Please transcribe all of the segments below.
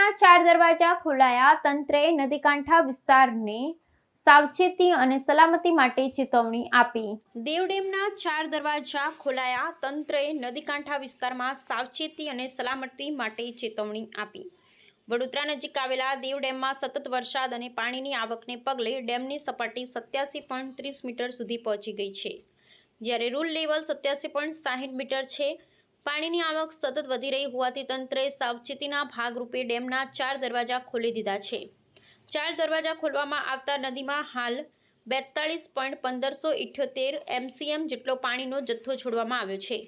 દેવડેમના 4 દરવાજા ખોલાયા. તંત્રએ નદીકાંઠા વિસ્તારને સાવચેતી અને સલામતી માટે ચેતવણી આપી. દેવડેમના 4 દરવાજા ખોલાયા. તંત્રએ નદીકાંઠા વિસ્તારમાં સાવચેતી અને સલામતી માટે ચેતવણી આપી. વડોદરા નજીક આવેલા દેવ ડેમમાં સતત વરસાદ અને પાણીની આવકને પગલે ડેમની સપાટી 87.30 મીટર સુધી પહોંચી ગઈ છે, જ્યારે રૂલ લેવલ 87.60 મીટર છે. પાણીની આવક સતત વધી રહી હોવાથી તંત્રએ સાવચેતીના ભાગરૂપે ડેમના 4 દરવાજા ખોલી દીધા છે. 4 દરવાજા ખોલવામાં આવતા નદીમાં હાલ 42.1578 MCM જેટલો પાણીનો જથ્થો છોડવામાં આવ્યો છે,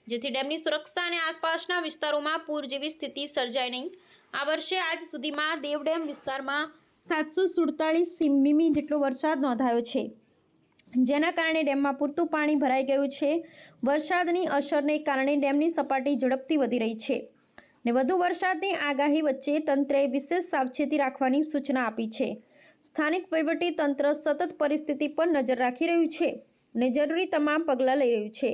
જેથી ડેમની સુરક્ષા અને આસપાસના વિસ્તારોમાં પૂર જેવી સ્થિતિ સર્જાય નહીં. આ વર્ષે આજ સુધીમાં દેવડેમ વિસ્તારમાં 747 મીમી જેટલો વરસાદ નોંધાયો છે, જેના કારણે ડેમમાં પૂરતું પાણી ભરાઈ ગયું છે. વરસાદની અસરને કારણે ડેમની સપાટી ઝડપથી વધી રહી છે અને વધુ વરસાદની આગાહી વચ્ચે તંત્રએ વિશેષ સાવચેતી રાખવાની સૂચના આપી છે. સ્થાનિક વહીવટી તંત્ર સતત પરિસ્થિતિ પર નજર રાખી રહ્યું છે અને જરૂરી તમામ પગલાં લઈ રહ્યું છે.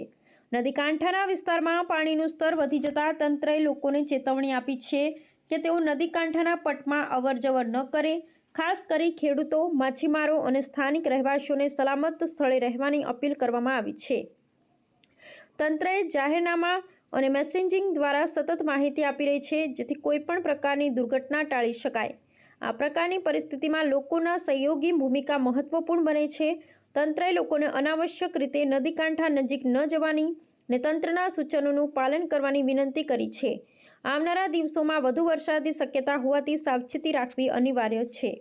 નદીકાંઠાના વિસ્તારમાં પાણીનું સ્તર વધી જતાં તંત્રએ લોકોને ચેતવણી આપી છે કે તેઓ નદીકાંઠાના પટમાં અવરજવર ન કરે. ખાસ કરી ખેડૂતો, માછીમારો અને સ્થાનિક રહેવાસીઓને સલામત સ્થળે રહેવાની અપીલ કરવામાં આવી છે. તંત્રએ જાહેરનામા અને મેસેજિંગ દ્વારા સતત માહિતી આપી રહી છે, જેથી કોઈપણ પ્રકારની દુર્ઘટના ટાળી શકાય. આ પ્રકારની પરિસ્થિતિમાં લોકોના સહયોગી ભૂમિકા મહત્વપૂર્ણ બને છે. તંત્રએ લોકોને અનાવશ્યક રીતે નદીકાંઠા નજીક ન જવાની અને તંત્રના સૂચનોનું પાલન કરવાની વિનંતી કરી છે. આવનારા દિવસોમાં વધુ વરસાદની શક્યતા હોવાથી સાવચેતી રાખવી અનિવાર્ય છે.